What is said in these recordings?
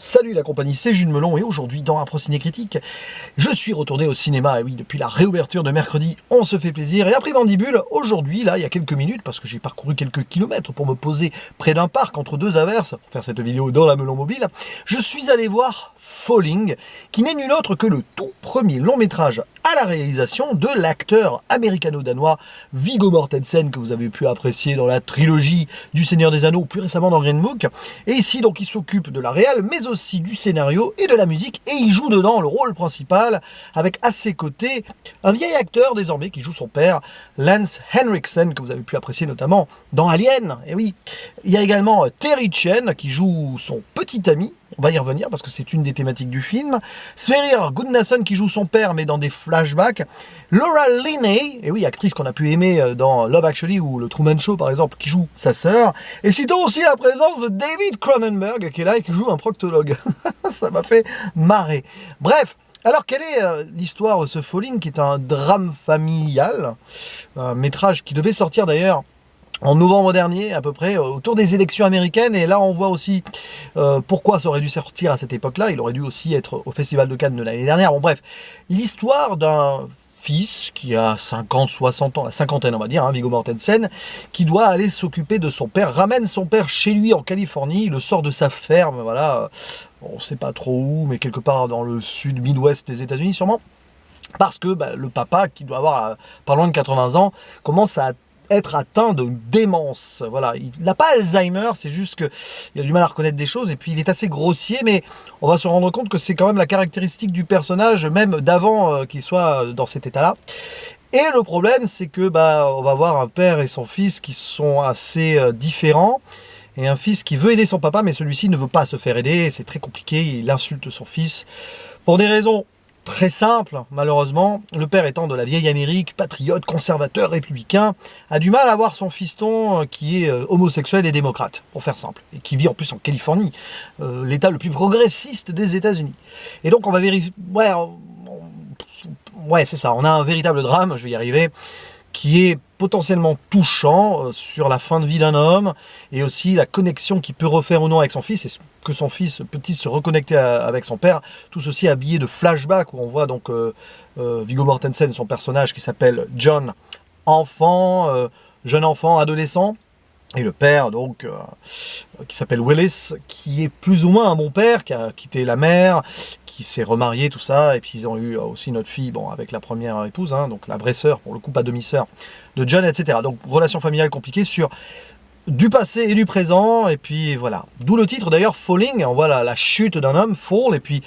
Salut la compagnie, c'est Jules Melon et aujourd'hui dans Impro Ciné Critique, je suis retourné au cinéma, et oui, depuis la réouverture de mercredi, on se fait plaisir. Et après Mandibule, aujourd'hui, là, il y a quelques minutes, parce que j'ai parcouru quelques kilomètres pour me poser près d'un parc entre deux averses, pour faire cette vidéo dans la Melon Mobile, je suis allé voir Falling, qui n'est nul autre que le tout premier long métrage à la réalisation de l'acteur américano-danois Viggo Mortensen, que vous avez pu apprécier dans la trilogie du Seigneur des Anneaux, plus récemment dans Green Book. Et ici, donc, il s'occupe de la réal, mais aussi du scénario et de la musique, et il joue dedans le rôle principal, avec à ses côtés un vieil acteur désormais qui joue son père, Lance Henriksen, que vous avez pu apprécier notamment dans Alien. Et oui, il y a également Terry Chen qui joue son petit ami. On va y revenir parce que c'est une des thématiques du film. Sverrir Gunnarsson qui joue son père mais dans des flashbacks. Laura Linney, et oui, actrice qu'on a pu aimer dans Love Actually ou le Truman Show par exemple, qui joue sa sœur. Et citons aussi la présence de David Cronenberg qui est là et qui joue un proctologue. Ça m'a fait marrer. Bref. Alors, quelle est l'histoire de ce Falling qui est un drame familial, un métrage qui devait sortir d'ailleurs en novembre dernier, à peu près, autour des élections américaines. Et là, on voit aussi pourquoi ça aurait dû sortir à cette époque-là. Il aurait dû aussi être au Festival de Cannes de l'année dernière. Bon, bref, l'histoire d'un fils qui a 50, 60 ans, la cinquantaine, on va dire, Viggo Mortensen, qui doit aller s'occuper de son père, ramène son père chez lui en Californie, le sort de sa ferme, voilà, on ne sait pas trop où, mais quelque part dans le sud, Midwest des États-Unis sûrement, parce que le papa, qui doit avoir pas loin de 80 ans, commence à être atteint de démence. Voilà, il n'a pas Alzheimer, c'est juste qu'il a du mal à reconnaître des choses et puis il est assez grossier, mais on va se rendre compte que c'est quand même la caractéristique du personnage, même d'avant qu'il soit dans cet état-là. Et le problème, c'est que on va voir un père et son fils qui sont assez différents. Et un fils qui veut aider son papa, mais celui-ci ne veut pas se faire aider, c'est très compliqué, il insulte son fils pour des raisons très simple, malheureusement. Le père étant de la vieille Amérique, patriote, conservateur, républicain, a du mal à voir son fiston qui est homosexuel et démocrate, pour faire simple, et qui vit en plus en Californie, l'état le plus progressiste des États-Unis. Et donc on va vérifier... Ouais, c'est ça, on a un véritable drame, je vais y arriver, qui est potentiellement touchant sur la fin de vie d'un homme et aussi la connexion qu'il peut refaire ou non avec son fils et que son fils peut-il se reconnecter avec son père, tout ceci habillé de flashbacks où on voit donc Viggo Mortensen, son personnage qui s'appelle John, enfant, jeune enfant, adolescent, et le père donc qui s'appelle Willis, qui est plus ou moins un bon père, qui a quitté la mère, qui s'est remarié, tout ça, et puis ils ont eu aussi notre fille, bon, avec la première épouse, donc la vraie sœur, pour le coup pas demi-sœur, de John, etc. Donc relation familiale compliquée sur du passé et du présent, et puis voilà. D'où le titre d'ailleurs, Falling, on voit la chute d'un homme, Fall, et puis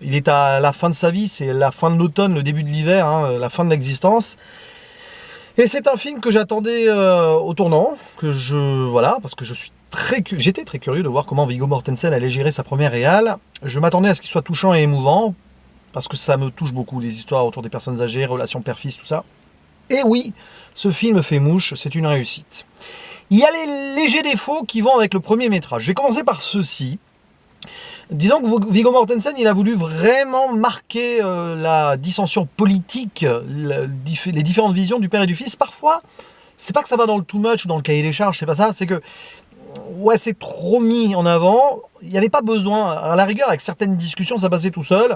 il est à la fin de sa vie, c'est la fin de l'automne, le début de l'hiver, la fin de l'existence. Et c'est un film que j'attendais au tournant, parce que j'étais très curieux de voir comment Viggo Mortensen allait gérer sa première réal. Je m'attendais à ce qu'il soit touchant et émouvant, parce que ça me touche beaucoup, les histoires autour des personnes âgées, relations père-fils, tout ça. Et oui, ce film fait mouche, c'est une réussite. Il y a les légers défauts qui vont avec le premier métrage. Je vais commencer par ceci. Disons que Viggo Mortensen, il a voulu vraiment marquer la dissension politique, les différentes visions du père et du fils. Parfois, c'est pas que ça va dans le too much ou dans le cahier des charges, c'est pas ça, c'est que ouais, c'est trop mis en avant. Il n'y avait pas besoin. À la rigueur, avec certaines discussions, ça passait tout seul.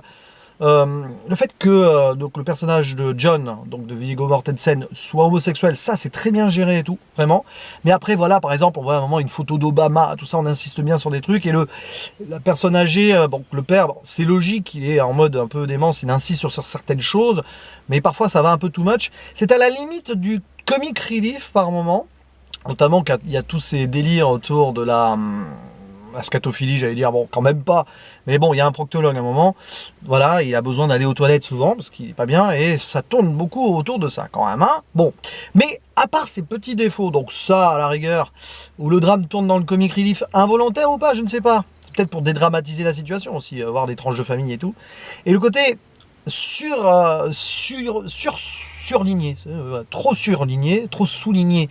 Le fait que donc le personnage de John, donc de Viggo Mortensen, soit homosexuel, ça c'est très bien géré et tout, vraiment. Mais après voilà, par exemple, on voit à un moment une photo d'Obama, tout ça, on insiste bien sur des trucs. Et la personne âgée, le père, c'est logique, il est en mode un peu démence, il insiste sur certaines choses, mais parfois ça va un peu too much. C'est à la limite du comic relief par moment, notamment quand il y a tous ces délires autour de la scatophilie, j'allais dire, bon, quand même pas, mais bon, il y a un proctologue à un moment, voilà, il a besoin d'aller aux toilettes souvent, parce qu'il est pas bien, et ça tourne beaucoup autour de ça, quand même, bon, mais à part ces petits défauts, donc ça, à la rigueur, où le drame tourne dans le comic relief, involontaire ou pas, je ne sais pas, c'est peut-être pour dédramatiser la situation aussi, voir des tranches de famille et tout, et le côté surligné, trop surligné, trop souligné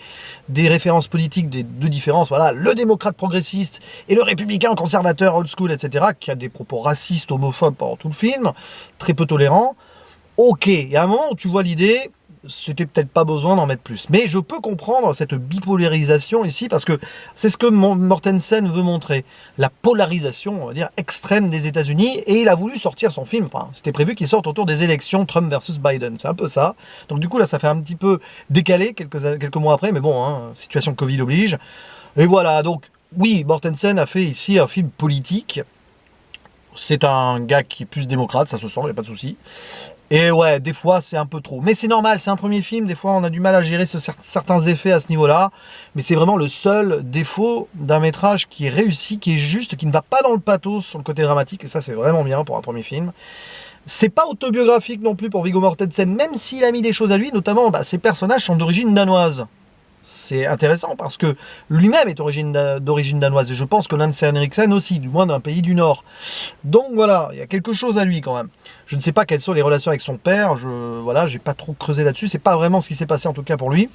des références politiques des deux différences, voilà, le démocrate progressiste et le républicain conservateur old school, etc., qui a des propos racistes, homophobes pendant tout le film, très peu tolérant. Ok, il y a un moment où tu vois l'idée, c'était peut-être pas besoin d'en mettre plus. Mais je peux comprendre cette bipolarisation ici, parce que c'est ce que Mortensen veut montrer. La polarisation, on va dire, extrême des États-Unis, et il a voulu sortir son film. Enfin, c'était prévu qu'il sorte autour des élections Trump versus Biden. C'est un peu ça. Donc du coup, là, ça fait un petit peu décalé quelques mois après, mais bon, hein, situation Covid oblige. Et voilà, donc, oui, Mortensen a fait ici un film politique. C'est un gars qui est plus démocrate, ça se sent, il n'y a pas de souci. Et ouais, des fois, c'est un peu trop. Mais c'est normal, c'est un premier film. Des fois, on a du mal à gérer certains effets à ce niveau-là. Mais c'est vraiment le seul défaut d'un métrage qui est réussi, qui est juste, qui ne va pas dans le pathos sur le côté dramatique. Et ça, c'est vraiment bien pour un premier film. C'est pas autobiographique non plus pour Viggo Mortensen, même s'il a mis des choses à lui. Notamment, ses personnages sont d'origine danoise. C'est intéressant parce que lui-même est d'origine danoise. Et je pense que Lance Henriksen aussi, du moins d'un pays du Nord. Donc voilà, il y a quelque chose à lui quand même. Je ne sais pas quelles sont les relations avec son père. Voilà, j'ai pas trop creusé là-dessus. C'est pas vraiment ce qui s'est passé en tout cas pour lui.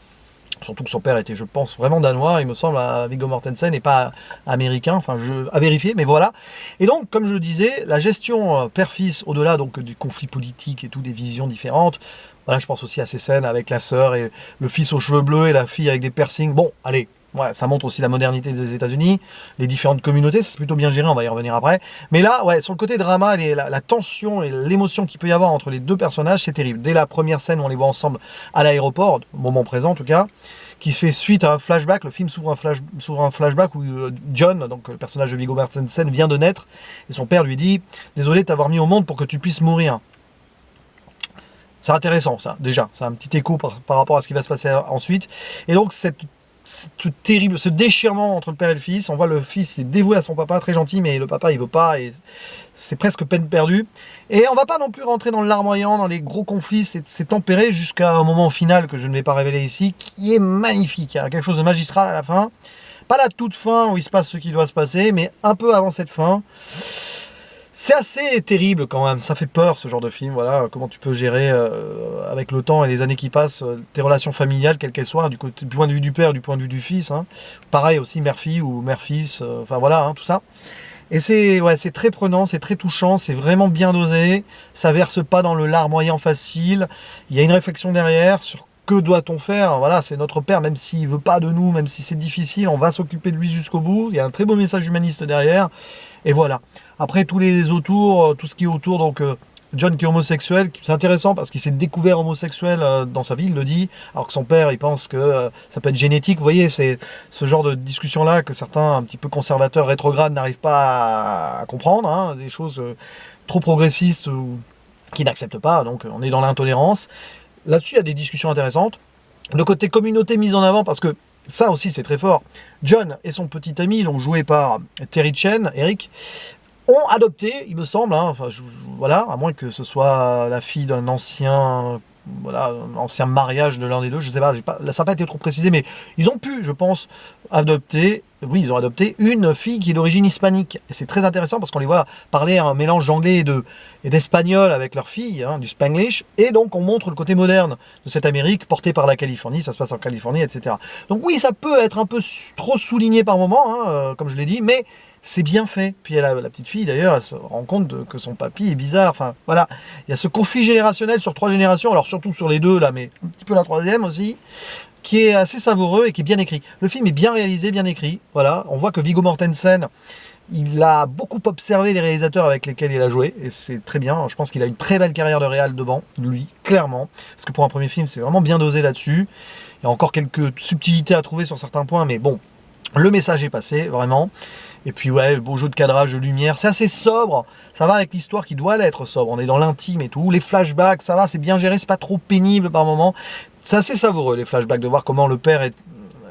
Surtout que son père était, je pense, vraiment danois, il me semble, à Viggo Mortensen, et pas américain, enfin, à vérifier, mais voilà. Et donc, comme je le disais, la gestion père-fils, au-delà donc du conflit politique et tout, des visions différentes, voilà, je pense aussi à ces scènes avec la sœur et le fils aux cheveux bleus et la fille avec des piercings. Bon, allez, ouais, ça montre aussi la modernité des États-Unis, les différentes communautés, c'est plutôt bien géré, on va y revenir après. Mais là, ouais, sur le côté drama, la tension et l'émotion qu'il peut y avoir entre les deux personnages, c'est terrible. Dès la première scène où on les voit ensemble à l'aéroport, au moment présent en tout cas, qui se fait suite à un flashback, le film s'ouvre un flashback où John, donc le personnage de Viggo Mortensen, vient de naître, et son père lui dit « Désolé de t'avoir mis au monde pour que tu puisses mourir ». C'est intéressant ça, déjà, c'est un petit écho par rapport à ce qui va se passer ensuite. Et donc cette terrible, ce déchirement entre le père et le fils, on voit le fils est dévoué à son papa, très gentil, mais le papa il veut pas, et c'est presque peine perdue. Et on va pas non plus rentrer dans le larmoyant, dans les gros conflits, c'est tempéré jusqu'à un moment final que je ne vais pas révéler ici, qui est magnifique, il y a quelque chose de magistral à la fin. Pas la toute fin où il se passe ce qui doit se passer, mais un peu avant cette fin. C'est assez terrible quand même, ça fait peur ce genre de film, voilà, comment tu peux gérer avec le temps et les années qui passent tes relations familiales, quelles qu'elles soient, du point de vue du père, du point de vue du fils, hein. Pareil aussi mère-fille ou mère-fils, enfin voilà, hein, tout ça. Et c'est très prenant, c'est très touchant, c'est vraiment bien dosé, ça verse pas dans le larmoyant facile, il y a une réflexion derrière sur que doit-on faire, voilà, c'est notre père, même s'il veut pas de nous, même si c'est difficile, on va s'occuper de lui jusqu'au bout, il y a un très beau message humaniste derrière, et voilà. Après, tous les autour, tout ce qui est autour, donc John qui est homosexuel, c'est intéressant parce qu'il s'est découvert homosexuel dans sa vie, il le dit, alors que son père, il pense que ça peut être génétique. Vous voyez, c'est ce genre de discussion-là que certains, un petit peu conservateurs, rétrogrades, n'arrivent pas à comprendre, hein, des choses trop progressistes ou qui n'acceptent pas, donc on est dans l'intolérance. Là-dessus, il y a des discussions intéressantes. Le côté communauté mise en avant, parce que ça aussi, c'est très fort. John et son petit ami, donc joué par Terry Chen, Eric, ont adopté, il me semble, hein, enfin, voilà, à moins que ce soit la fille d'un ancien, voilà, un ancien mariage de l'un des deux, je sais pas, ça n'a pas été trop précisé, mais ils ont pu, je pense, adopter, oui, ils ont adopté une fille qui est d'origine hispanique. Et c'est très intéressant parce qu'on les voit parler un mélange d'anglais et d'espagnol avec leur fille, hein, du Spanglish, et donc on montre le côté moderne de cette Amérique portée par la Californie, ça se passe en Californie, etc. Donc oui, ça peut être un peu trop souligné par moment, hein, comme je l'ai dit, mais c'est bien fait. Puis la petite fille, d'ailleurs, elle se rend compte que son papy est bizarre. Enfin, voilà. Il y a ce conflit générationnel sur 3 générations, alors surtout sur les 2, là, mais un petit peu la 3e aussi, qui est assez savoureux et qui est bien écrit. Le film est bien réalisé, bien écrit. Voilà. On voit que Viggo Mortensen, il a beaucoup observé les réalisateurs avec lesquels il a joué, et c'est très bien. Je pense qu'il a une très belle carrière de réal devant, lui, clairement. Parce que pour un premier film, c'est vraiment bien dosé là-dessus. Il y a encore quelques subtilités à trouver sur certains points, mais bon, le message est passé, vraiment. Et puis ouais, le beau jeu de cadrage, de lumière, c'est assez sobre, ça va avec l'histoire qui doit l'être sobre, on est dans l'intime et tout, les flashbacks, ça va, c'est bien géré, c'est pas trop pénible par moment, c'est assez savoureux les flashbacks, de voir comment le père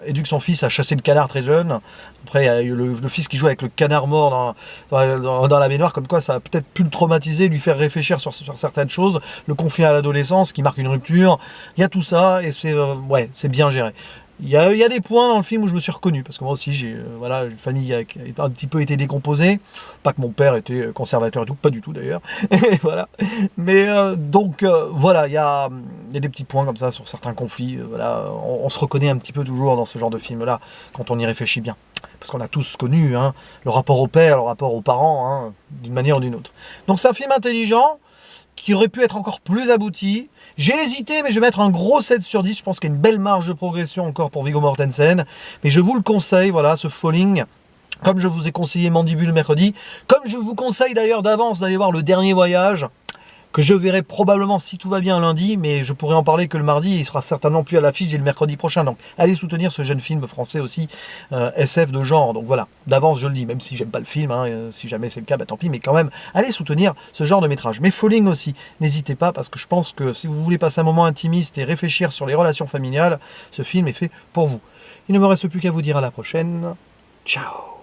éduque son fils à chasser le canard très jeune, après il y a le fils qui joue avec le canard mort dans la baignoire, comme quoi ça a peut-être pu le traumatiser, lui faire réfléchir sur certaines choses, le conflit à l'adolescence qui marque une rupture, il y a tout ça, et c'est ouais, c'est bien géré. Il y a des points dans le film où je me suis reconnu, parce que moi aussi j'ai voilà, une famille qui a un petit peu été décomposée, pas que mon père était conservateur et tout, pas du tout d'ailleurs, voilà. Mais donc voilà, il y a des petits points comme ça sur certains conflits, voilà, on se reconnaît un petit peu toujours dans ce genre de film-là, quand on y réfléchit bien. Parce qu'on a tous connu hein, le rapport au père, le rapport aux parents, hein, d'une manière ou d'une autre. Donc c'est un film intelligent, qui aurait pu être encore plus abouti. J'ai hésité, mais je vais mettre un gros 7 sur 10. Je pense qu'il y a une belle marge de progression encore pour Viggo Mortensen. Mais je vous le conseille, voilà, ce Falling. Comme je vous ai conseillé Mandibule mercredi. Comme je vous conseille d'ailleurs d'avance d'aller voir Le Dernier Voyage, que je verrai probablement, si tout va bien, lundi, mais je pourrai en parler que le mardi, il sera certainement plus à l'affiche et le mercredi prochain. Donc allez soutenir ce jeune film français aussi, SF de genre. Donc voilà, d'avance je le dis, même si j'aime pas le film, hein, si jamais c'est le cas, bah, tant pis, mais quand même, allez soutenir ce genre de métrage. Mais Falling aussi, n'hésitez pas, parce que je pense que si vous voulez passer un moment intimiste et réfléchir sur les relations familiales, ce film est fait pour vous. Il ne me reste plus qu'à vous dire à la prochaine. Ciao.